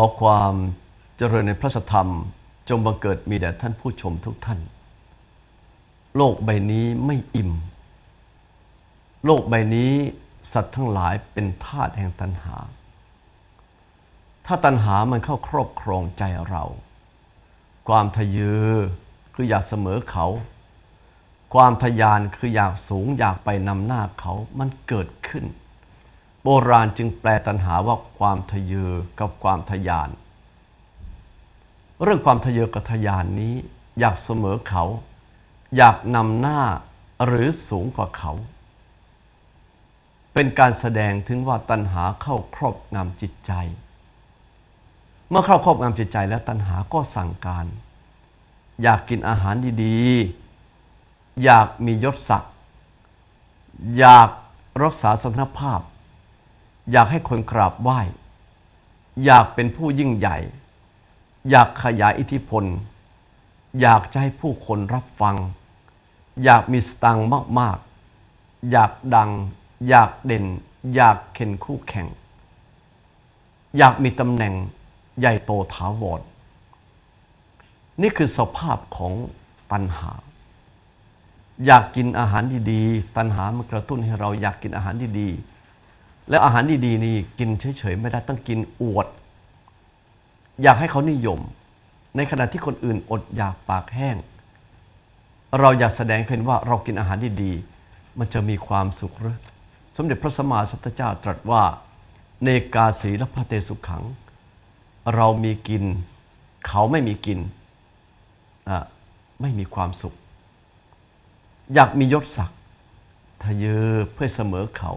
อความเจริญในพระธรรมจงบังเกิดมีแด่ท่านผู้ชมทุกท่านโลกใบนี้ไม่อิ่มโลกใบนี้สัตว์ทั้งหลายเป็นทาสแห่งตัณหาถ้าตัณหามันเข้าครอบครองใจเราความทะเยอคืออยากเสมอเขาความทะยานคืออยากสูงอยากไปนำหน้าเขามันเกิดขึ้นโบราณจึงแปลตัณหาว่าความทะเยอกับความทะยานเรื่องความทะเยอกับทะยานนี้อยากเสมอเขาอยากนำหน้าหรือสูงกว่าเขาเป็นการแสดงถึงว่าตัณหาเข้าครอบงำจิตใจเมื่อเข้าครอบงำจิตใจแล้วตัณหาก็สั่งการอยากกินอาหารดีๆอยากมียศศักดิ์อยากรักษาสถานภาพอยากให้คนกราบไหว้อยากเป็นผู้ยิ่งใหญ่อยากขยายอิทธิพลอยากจะให้ผู้คนรับฟังอยากมีสตังค์มากๆอยากดังอยากเด่นอยากเข็นคู่แข่งอยากมีตำแหน่งใหญ่โตถาวรนี่คือสภาพของตัณหาอยากกินอาหารดีๆตัณหามันกระตุ้นให้เราอยากกินอาหารดีๆแล้วอาหารดีๆนี่กินเฉยๆไม่ได้ต้องกินอวดอยากให้เขานิยมในขณะที่คนอื่นอดอยากปากแห้งเราอยากแสดงให้เห็นว่าเรากินอาหารดีๆมันจะมีความสุขหรือสมเด็จพระสัมมาสัมพุทธเจ้าตรัสว่าเนกาสีลพเตสุขังเรามีกินเขาไม่มีกินไม่มีความสุขอยากมียศศักดิ์ทะเยอเพื่อเสมอเขา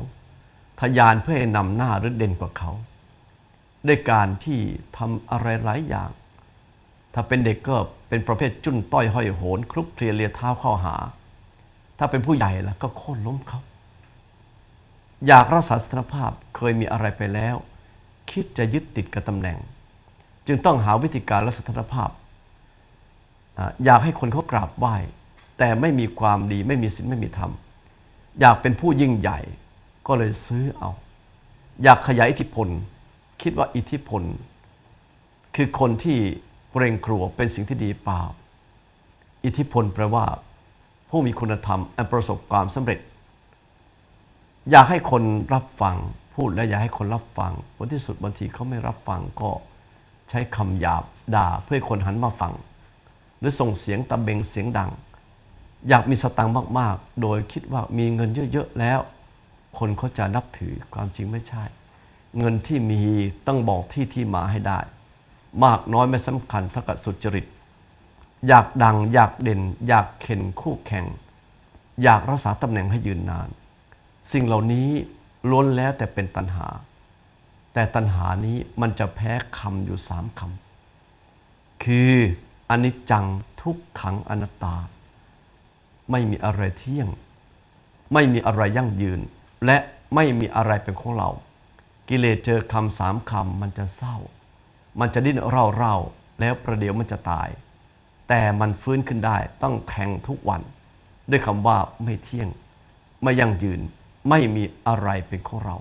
ทะยานเพื่อให้นำหน้าหรือเด่นกว่าเขาด้วยการที่ทำอะไรหลายอย่างถ้าเป็นเด็กก็เป็นประเภทจุ้นต้อยห้อยโหนคลุกเคลียเลียเท้าเข้าหาถ้าเป็นผู้ใหญ่ล่ะก็โค่นล้มเขาอยากรักษาสถานภาพเคยมีอะไรไปแล้วคิดจะยึดติดกับตำแหน่งจึงต้องหาวิธีการรักษาสถานภาพอยากให้คนเขากราบไหว้แต่ไม่มีความดีไม่มีศีลไม่มีธรรมอยากเป็นผู้ยิ่งใหญ่ก็เลยซื้อเอาอยากขยายอิทธิพลคิดว่าอิทธิพลคือคนที่เกรงกลัวเป็นสิ่งที่ดีเปล่าอิทธิพลแปลว่าผู้มีคุณธรรมอันประสบความสำเร็จอยากให้คนรับฟังพูดและอยากให้คนรับฟังผลที่สุดบางทีเขาไม่รับฟังก็ใช้คำหยาบด่าเพื่อให้คนหันมาฟังหรือส่งเสียงตะเบงเสียงดังอยากมีสตังค์มากๆโดยคิดว่ามีเงินเยอะๆแล้วคนเขาจะนับถือความจริงไม่ใช่เงินที่มีต้องบอกที่มาให้ได้มากน้อยไม่สำคัญเท่ากับสุจริตอยากดังอยากเด่นอยากเข็นคู่แข่งอยากรักษาตำแหน่งให้ยืนนานสิ่งเหล่านี้ล้วนแล้วแต่เป็นตัณหาแต่ตัณหานี้มันจะแพ้คำอยู่3คำคืออนิจจังทุกขังอนัตตาไม่มีอะไรเที่ยงไม่มีอะไรยั่งยืนและไม่มีอะไรเป็นของเรากิเลสเจอคำ3คำมันจะเศร้ามันจะดิ้นเร่าแล้วประเดี๋ยวมันจะตายแต่มันฟื้นขึ้นได้ต้องแทงทุกวันด้วยคำว่าไม่เที่ยงไม่ยั่งยืนไม่มีอะไรเป็นของเรา